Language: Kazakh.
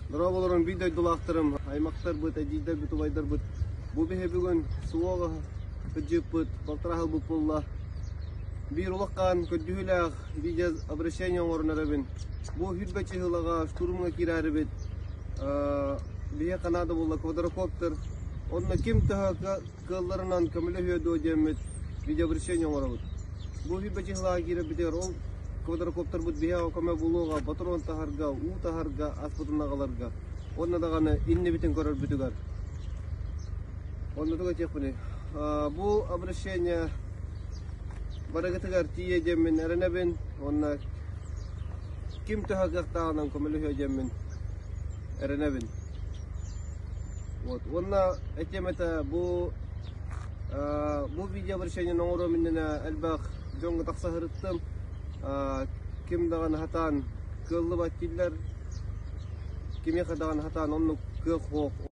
Дұраболарын видео дұлақтырым, аймақтар бұд, әдейдер бұд, ұбайдар бұд. Бұл бейе бүгін суоға күджіп бұд, балтырағыл бұд болла. Bir улаккан көддүһүләх видео обращение орнарабын. Бу хүлбәче хылага штурмга кирәрбит. Бие канада булла квадрокоптер. Онна ким таһа кылларынан камиле хөдө демет видео обращение орнарабыт. Бу хүлбәче хылага кирәбит ол квадрокоптер бут бие каме булуга патрон тахарга, у тахарга, аспутунагаларга. Онна даганы инне битен көрөр бүтүгәр. Онна тога чекпени. Бу обращение Барагатыгар тие жеммен эренебин, онна ким тахагактаанан комелухе жеммен эренебин. Вот, онна этемета бу видео обращение ноңоро миннена элбах жонго такса хырыттым. Ким даган хатан кыллы баттиллер, киме хадаган хатан онну кыл хок